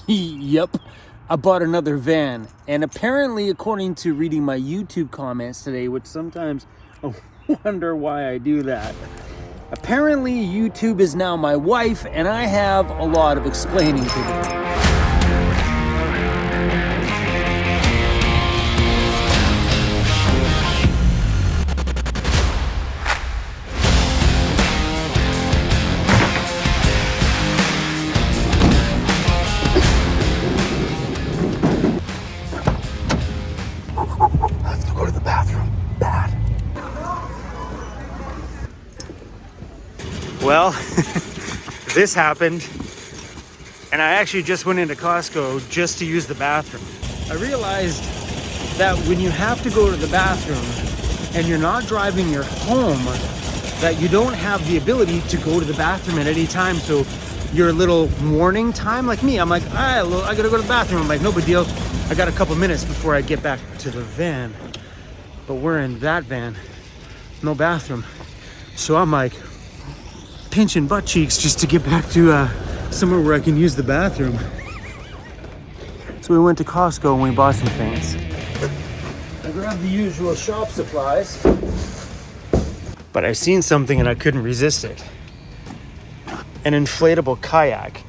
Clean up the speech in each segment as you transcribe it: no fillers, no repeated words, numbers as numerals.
Yep, I bought another van, and apparently, according to reading my YouTube comments today, which sometimes I wonder why I do that, apparently YouTube is now my wife, and I have a lot of explaining to do. Well, this happened, and I actually just went into Costco just to use the bathroom. I realized that when you have to go to the bathroom and you're not driving your home, that you don't have the ability to go to the bathroom at any time. So your little morning time, like me, I'm like, I gotta go to the bathroom. I'm like, no big deal. I got a couple minutes before I get back to the van. But we're in that van, no bathroom. So I'm like, pinching butt cheeks just to get back to somewhere where I can use the bathroom. So we went to Costco and we bought some things. I grabbed the usual shop supplies, but I seen something and I couldn't resist it. An inflatable kayak.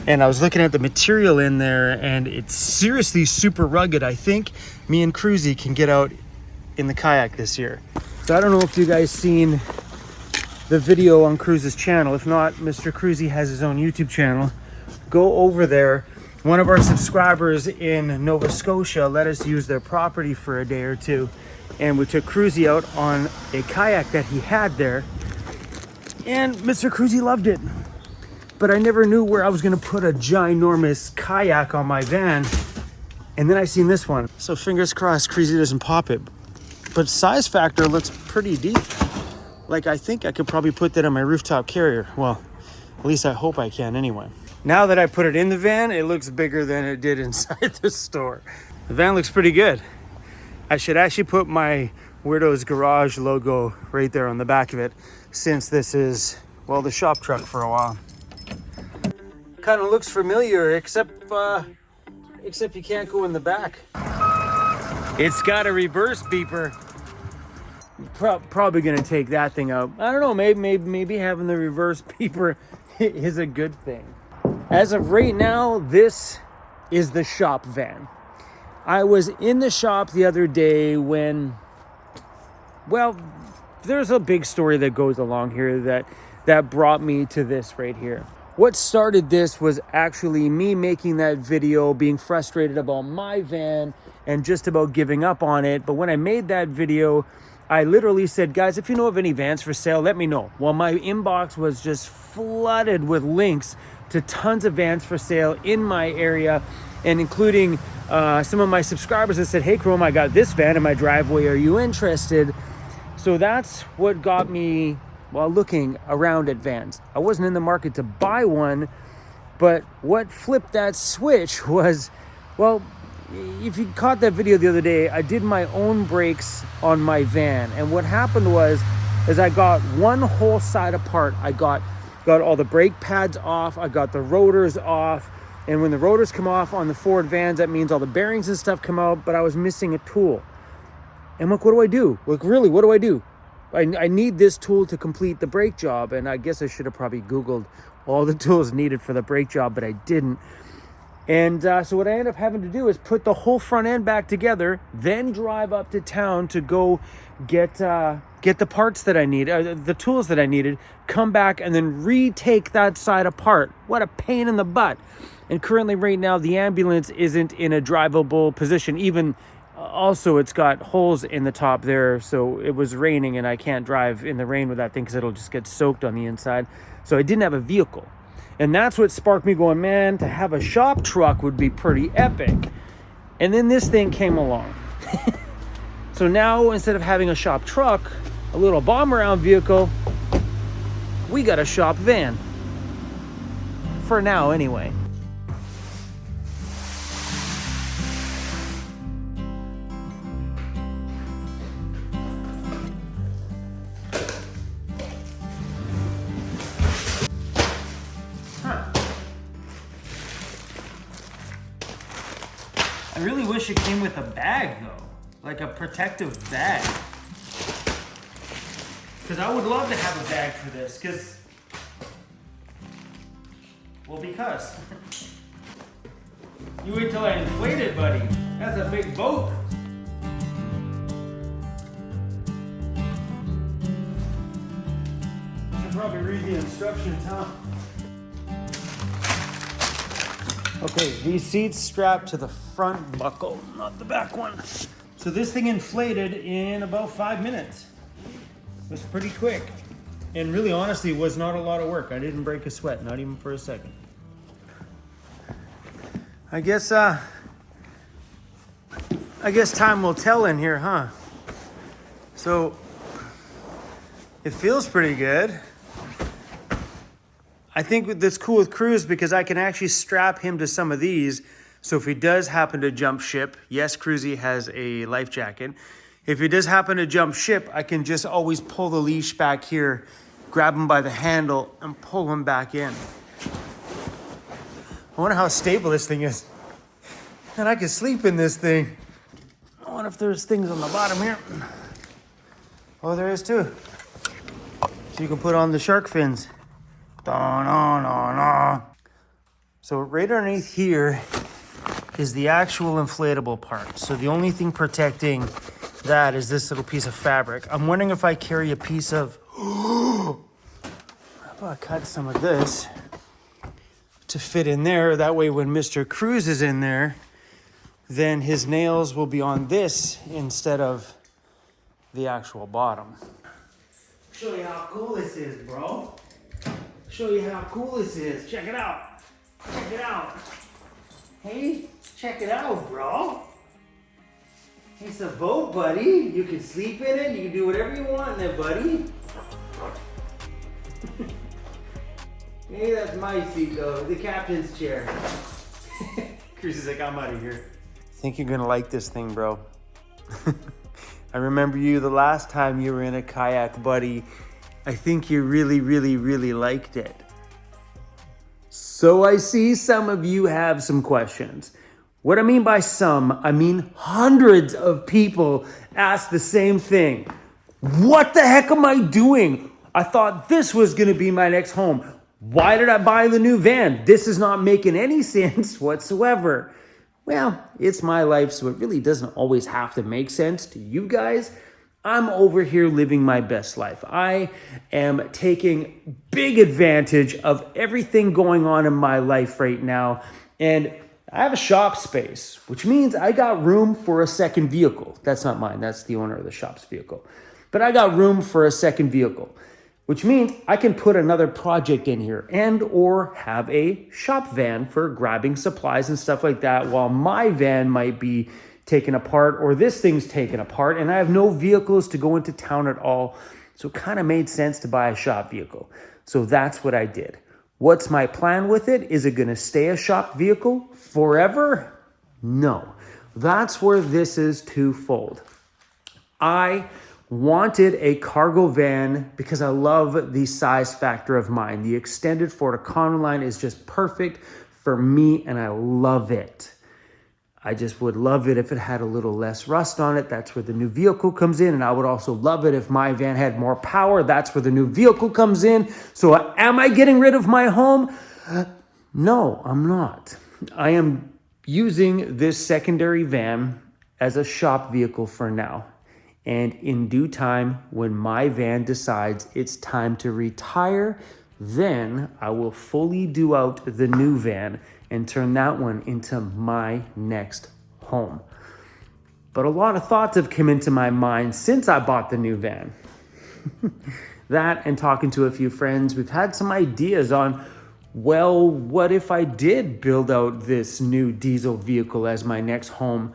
And I was looking at the material in there, and it's seriously super rugged. I think me and Cruzy can get out in the kayak this year. So I don't know if you guys seen the video on Cruz's channel. If not, Mr. Cruzy has his own YouTube channel. Go over there. One of our subscribers in Nova Scotia let us use their property for a day or two, and we took Cruzy out on a kayak that he had there, and Mr. Cruzy loved it. But I never knew where I was gonna put a ginormous kayak on my van, and then I seen this one. So fingers crossed Cruzy doesn't pop it. But size factor looks pretty deep. Like, I think I could probably put that on my rooftop carrier. Well, at least I hope I can anyway. Now that I put it in the van, it looks bigger than it did inside the store. The van looks pretty good. I should actually put my Weirdo's Garage logo right there on the back of it, since this is, well, the shop truck for a while. Kind of looks familiar, except you can't go in the back. It's got a reverse beeper. Probably gonna take that thing out. I don't know, maybe having the reverse beeper is a good thing. As of right now, this is the shop van. I was in the shop the other day when, well, there's a big story that goes along here that brought me to this right here. What started this was actually me making that video, being frustrated about my van and just about giving up on it. But when I made that video, I literally said, guys, if you know of any vans for sale, let me know. Well, my inbox was just flooded with links to tons of vans for sale in my area, and including some of my subscribers that said, hey, Chrome, I got this van in my driveway. Are you interested? So that's what got me, well, looking around at vans. I wasn't in the market to buy one, but what flipped that switch was, well, if you caught that video the other day, I did my own brakes on my van. And what happened was I got one whole side apart. I got all the brake pads off. I got the rotors off. And when the rotors come off on the Ford vans, that means all the bearings and stuff come out, but I was missing a tool. And I'm like, what do I do? Like, really, what do I do? I need this tool to complete the brake job. And I guess I should have probably Googled all the tools needed for the brake job, but I didn't. And so what I ended up having to do is put the whole front end back together, then drive up to town to go get the parts that I need, the tools that I needed, come back and then retake that side apart. What a pain in the butt. And currently right now, the ambulance isn't in a drivable position. Even also, it's got holes in the top there. So it was raining and I can't drive in the rain with that thing because it'll just get soaked on the inside. So I didn't have a vehicle. And that's what sparked me going, man, to have a shop truck would be pretty epic. And then this thing came along. So now, instead of having a shop truck, a little bomb around vehicle, we got a shop van. For now, anyway. I really wish it came with a bag though, like a protective bag. Because I would love to have a bag for this, because you wait till I inflate it, buddy. That's a big boat. Should probably read the instructions, huh? Okay, these seats strapped to the front buckle, not the back one. So this thing inflated in about 5 minutes. It was pretty quick. And really, honestly, was not a lot of work. I didn't break a sweat, not even for a second. I guess time will tell in here, huh? So it feels pretty good. I think that's cool with Cruz because I can actually strap him to some of these. So if he does happen to jump ship, yes, Cruzy has a life jacket. If he does happen to jump ship, I can just always pull the leash back here, grab him by the handle, and pull him back in. I wonder how stable this thing is. And I could sleep in this thing. I wonder if there's things on the bottom here. Oh, there is too. So you can put on the shark fins. So right underneath here is the actual inflatable part. So the only thing protecting that is this little piece of fabric. I'm wondering if I carry a piece of... How about I cut some of this to fit in there? That way when Mr. Cruz is in there, then his nails will be on this instead of the actual bottom. Show you how cool this is, bro. Show you how cool this is. Check it out. Check it out. Hey, check it out, bro. It's a boat, buddy. You can sleep in it. You can do whatever you want in it, buddy. Hey, that's my seat, though. The captain's chair. Chris is like, I'm out of here. I think you're gonna like this thing, bro. I remember you the last time you were in a kayak, buddy. I think you really, really, really liked it. So I see some of you have some questions. What I mean by some, I mean hundreds of people ask the same thing. What the heck am I doing? I thought this was gonna be my next home. Why did I buy the new van? This is not making any sense whatsoever. Well, it's my life, so it really doesn't always have to make sense to you guys. I'm over here living my best life. I am taking big advantage of everything going on in my life right now. And I have a shop space, which means I got room for a second vehicle. That's not mine. That's the owner of the shop's vehicle. But I got room for a second vehicle, which means I can put another project in here and or have a shop van for grabbing supplies and stuff like that while my van might be taken apart or this thing's taken apart and I have no vehicles to go into town at all. So it kind of made sense to buy a shop vehicle. So that's what I did. What's my plan with it? Is it going to stay a shop vehicle forever? No. That's where this is twofold. I wanted a cargo van because I love the size factor of mine. The extended Ford Econoline is just perfect for me and I love it. I just would love it if it had a little less rust on it. That's where the new vehicle comes in. And I would also love it if my van had more power. That's where the new vehicle comes in. So am I getting rid of my home? No, I'm not. I am using this secondary van as a shop vehicle for now. And in due time, when my van decides it's time to retire, then I will fully do out the new van and turn that one into my next home. But a lot of thoughts have come into my mind since I bought the new van. That and talking to a few friends, we've had some ideas on, well, what if I did build out this new diesel vehicle as my next home?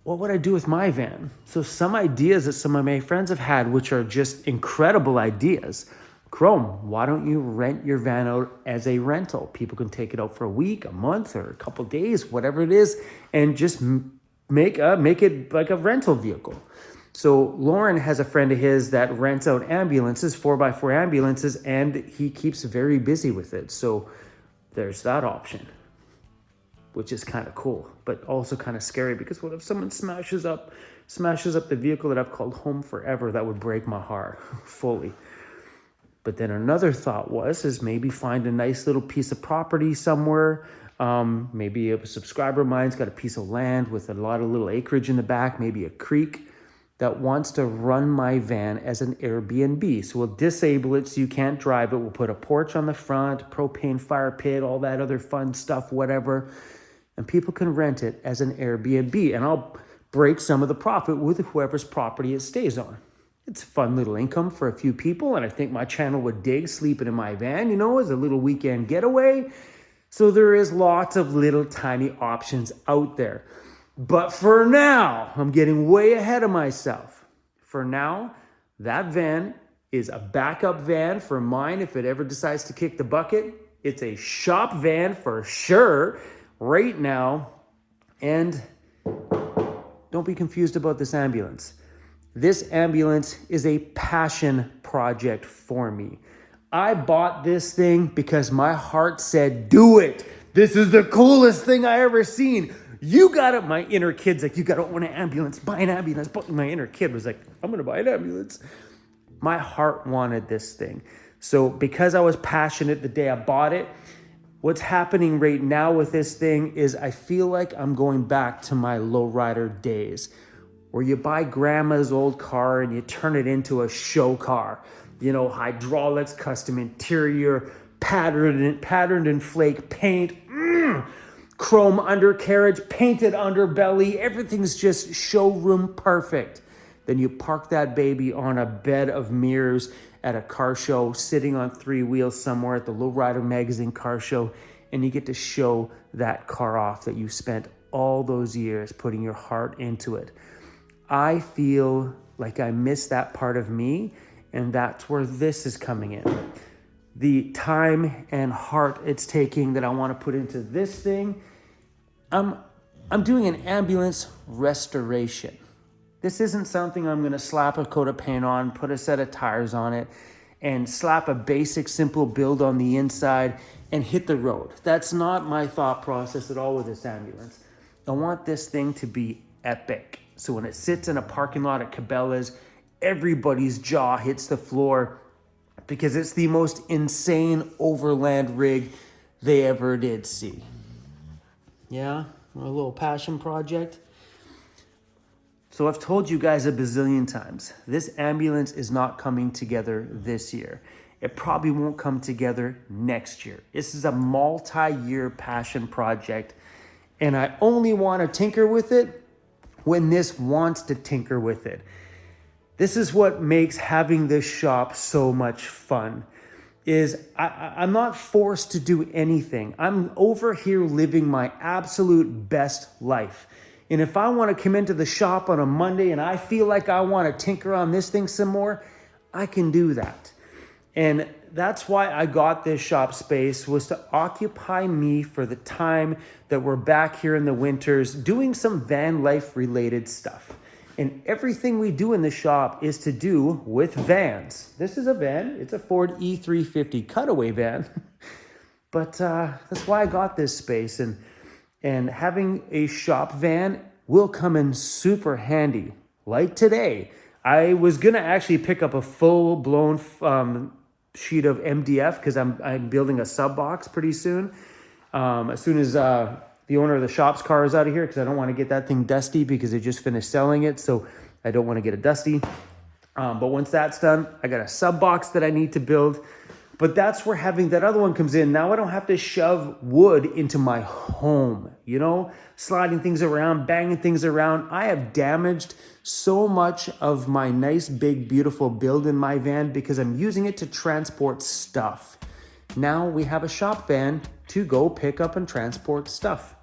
What would I do with my van? So some ideas that some of my friends have had, which are just incredible ideas. Chrome, why don't you rent your van out as a rental? People can take it out for a week, a month, or a couple days, whatever it is, and just make it like a rental vehicle. So Lauren has a friend of his that rents out ambulances, 4x4 ambulances, and he keeps very busy with it. So there's that option. which is kind of cool, but also kind of scary, because what if someone smashes up the vehicle that I've called home forever? That would break my heart fully. But then another thought is maybe find a nice little piece of property somewhere. Maybe a subscriber of mine's got a piece of land with a lot of little acreage in the back, maybe a creek, that wants to run my van as an Airbnb. So we'll disable it so you can't drive it. We'll put a porch on the front, propane fire pit, all that other fun stuff, whatever. And people can rent it as an Airbnb. And I'll break some of the profit with whoever's property it stays on. It's a fun little income for a few people. And I think my channel would dig sleeping in my van, as a little weekend getaway. So there is lots of little tiny options out there. But for now, I'm getting way ahead of myself. For now, that van is a backup van for mine if it ever decides to kick the bucket. It's a shop van for sure right now. And don't be confused about this ambulance. This ambulance is a passion project for me. I bought this thing because my heart said, do it. This is the coolest thing I ever seen. You got it. My inner kid's like, you got to own an ambulance, buy an ambulance. But my inner kid was like, I'm going to buy an ambulance. My heart wanted this thing. So because I was passionate the day I bought it, what's happening right now with this thing is I feel like I'm going back to my lowrider days, where you buy grandma's old car and you turn it into a show car. Hydraulics, custom interior, patterned in flake paint, chrome undercarriage, painted underbelly. Everything's just showroom perfect. Then you park that baby on a bed of mirrors at a car show, sitting on 3 wheels somewhere at the Lowrider Magazine car show, and you get to show that car off that you spent all those years putting your heart into it. I feel like I miss that part of me, and that's where this is coming in. The time and heart it's taking that I want to put into this thing. I'm doing an ambulance restoration. This isn't something I'm going to slap a coat of paint on, put a set of tires on it, and slap a basic simple build on the inside and hit the road. That's not my thought process at all with this ambulance. I want this thing to be epic. So when it sits in a parking lot at Cabela's, everybody's jaw hits the floor, because it's the most insane overland rig they ever did see. Yeah, a little passion project. So I've told you guys a bazillion times, this ambulance is not coming together this year. It probably won't come together next year. This is a multi-year passion project, and I only want to tinker with it when this wants to tinker with it. This is what makes having this shop so much fun, is I'm not forced to do anything. I'm over here living my absolute best life. And if I want to come into the shop on a Monday and I feel like I want to tinker on this thing some more, I can do that. And that's why I got this shop space, was to occupy me for the time that we're back here in the winters doing some van life related stuff. And everything we do in the shop is to do with vans. This is a van. It's a Ford E350 cutaway van. But that's why I got this space. And having a shop van will come in super handy. Like today, I was going to actually pick up a full-blown sheet of MDF, because I'm building a sub box pretty soon. As soon as the owner of the shop's car is out of here, because I don't want to get that thing dusty, because they just finished selling it, so I don't want to get it dusty. But once that's done, I got a sub box that I need to build. But that's where having that other one comes in. Now I don't have to shove wood into my home, sliding things around, banging things around. I have damaged so much of my nice, big, beautiful build in my van because I'm using it to transport stuff. Now we have a shop van to go pick up and transport stuff.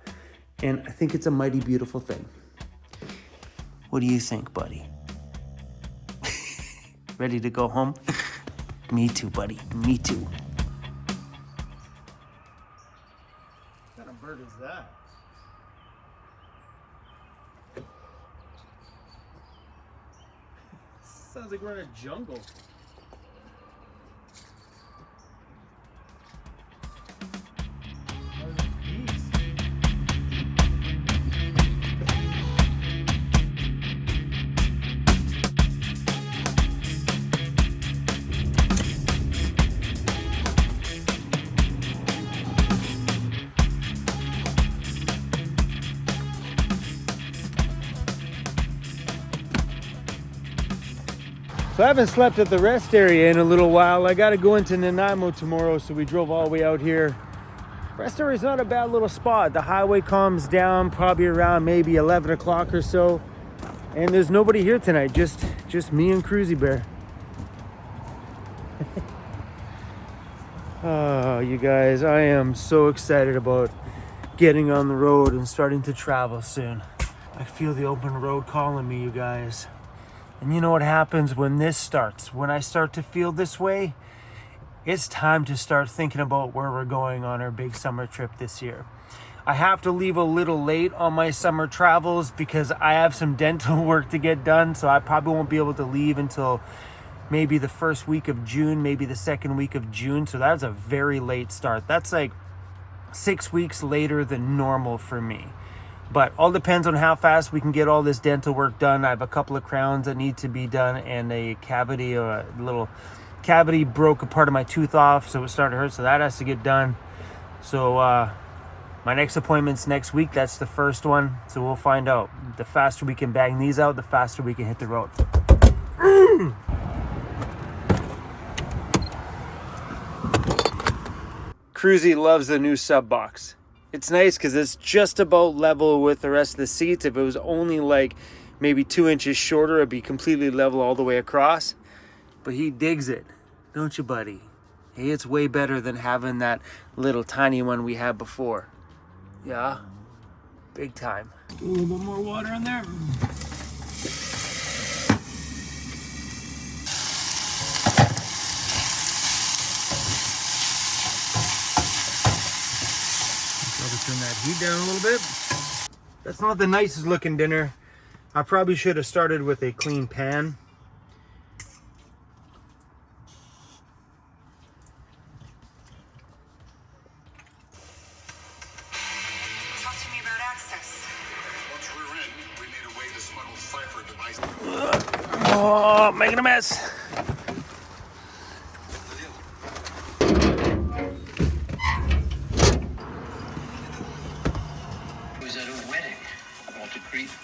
And I think it's a mighty beautiful thing. What do you think, buddy? Ready to go home? Me too, buddy. Me too. What kind of bird is that? Sounds like we're in a jungle. That was a beast. So I haven't slept at the rest area in a little while. I got to go into Nanaimo tomorrow, so we drove all the way out here. Rest area is not a bad little spot. The highway calms down probably around maybe 11 o'clock or so. And there's nobody here tonight, just me and Cruzy Bear. Oh, you guys, I am so excited about getting on the road and starting to travel soon. I feel the open road calling me, you guys. And you know what happens when this starts? When I start to feel this way, it's time to start thinking about where we're going on our big summer trip this year. I have to leave a little late on my summer travels because I have some dental work to get done, so I probably won't be able to leave until maybe the first week of June, maybe the second week of June. So that's a very late start. That's like 6 weeks later than normal for me. But all depends on how fast we can get all this dental work done. I have a couple of crowns that need to be done and a cavity, or a little cavity broke a part of my tooth off, so it started to hurt. So that has to get done. So my next appointment's next week. That's the first one. So we'll find out. The faster we can bang these out, the faster we can hit the road. Cruzy loves the new sub box. It's nice because it's just about level with the rest of the seats. If it was only like maybe 2 inches shorter, it'd be completely level all the way across. But he digs it, don't you, buddy? Hey, it's way better than having that little tiny one we had before. Yeah, big time. A little bit more water in there. Turn that heat down a little bit. That's not the nicest looking dinner. I probably should have started with a clean pan. Talk to me about access. Once we're in, we need a way to smuggle cipher devices. Oh, making a mess.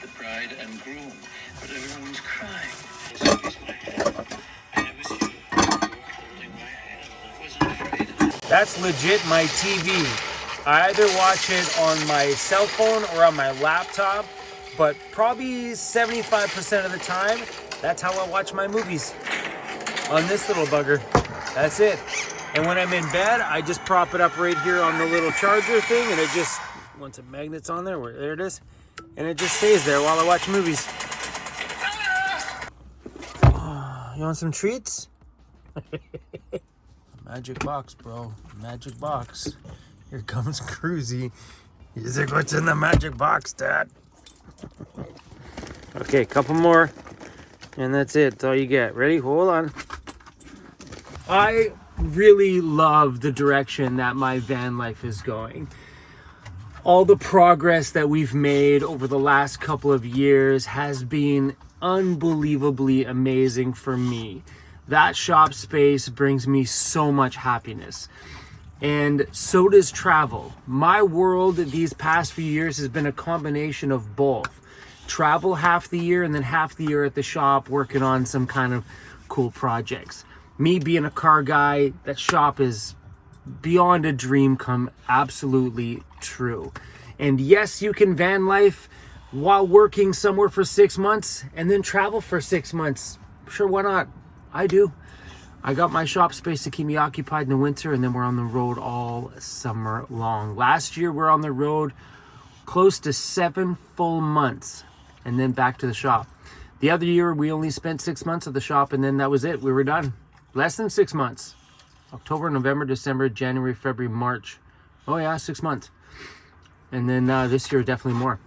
The bride and groom, but everyone was crying. So kiss my hand. And it was you. You were holding my hand. I wasn't afraid. That's legit my TV. I either watch it on my cell phone or on my laptop, but probably 75% of the time, that's how I watch my movies. On this little bugger. That's it. And when I'm in bed, I just prop it up right here on the little charger thing, and it just, once it magnets on there, there it is. And it just stays there while I watch movies. You want some treats? Magic box, bro. Magic box. Here comes Cruzy. He's like, what's in the magic box, Dad? Okay, couple more. And that's it. That's all you get. Ready? Hold on. I really love the direction that my van life is going. All the progress that we've made over the last couple of years has been unbelievably amazing for me. That shop space brings me so much happiness. And so does travel. My world these past few years has been a combination of both. Travel half the year and then half the year at the shop working on some kind of cool projects. Me being a car guy, that shop is beyond a dream come absolutely true. And yes, you can van life while working somewhere for 6 months and then travel for 6 months. Sure, why not? I do. I got my shop space to keep me occupied in the winter, and then we're on the road all summer long. Last year, we're on the road close to 7 full months and then back to the shop. The other year, we only spent 6 months at the shop, and then that was it. We were done. Less than 6 months. October, November, December, January, February, March. Oh yeah, 6 months. And then this year, definitely more.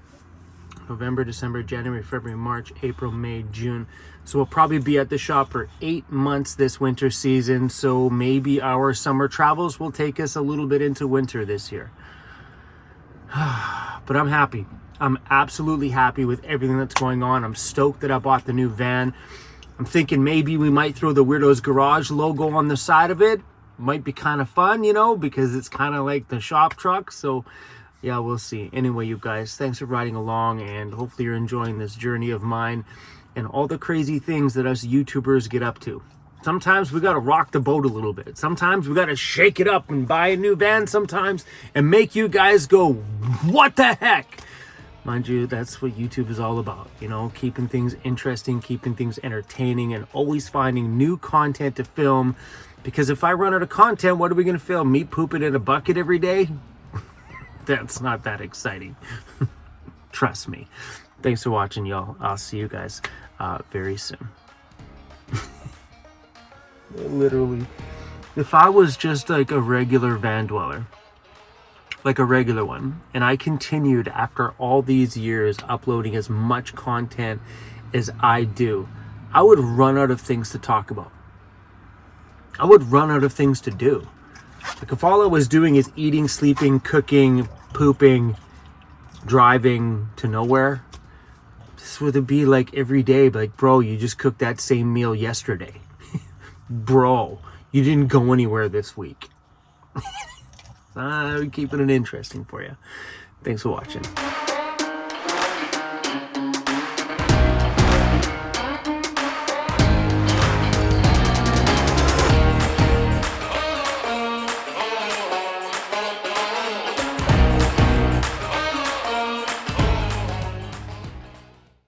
November, December, January, February, March, April, May, June. So we'll probably be at the shop for 8 months this winter season. So maybe our summer travels will take us a little bit into winter this year. But I'm happy. I'm absolutely happy with everything that's going on. I'm stoked that I bought the new van. I'm thinking maybe we might throw the Weirdos Garage logo on the side of it. Might be kind of fun, you know, because it's kind of like the shop truck. So yeah, we'll see. Anyway, you guys, thanks for riding along, and hopefully you're enjoying this journey of mine. and all the crazy things that us YouTubers get up to. Sometimes we gotta rock the boat a little bit. Sometimes we gotta shake it up and buy a new van sometimes and make you guys go, what the heck? Mind you, that's what YouTube is all about, you know, keeping things interesting, keeping things entertaining, and always finding new content to film. Because if I run out of content, what are we gonna film? Me pooping in a bucket every day? That's not that exciting. Trust me. Thanks for watching, y'all. I'll see you guys very soon. Literally, if I was just like a regular van dweller, like a regular one, and I continued after all these years uploading as much content as I do, I would run out of things to talk about. I would run out of things to do. Like if all I was doing is eating, sleeping, cooking, pooping, driving to nowhere, this would be like every day, like, bro, you just cooked that same meal yesterday. Bro, you didn't go anywhere this week. I'm keeping it interesting for you. Thanks for watching.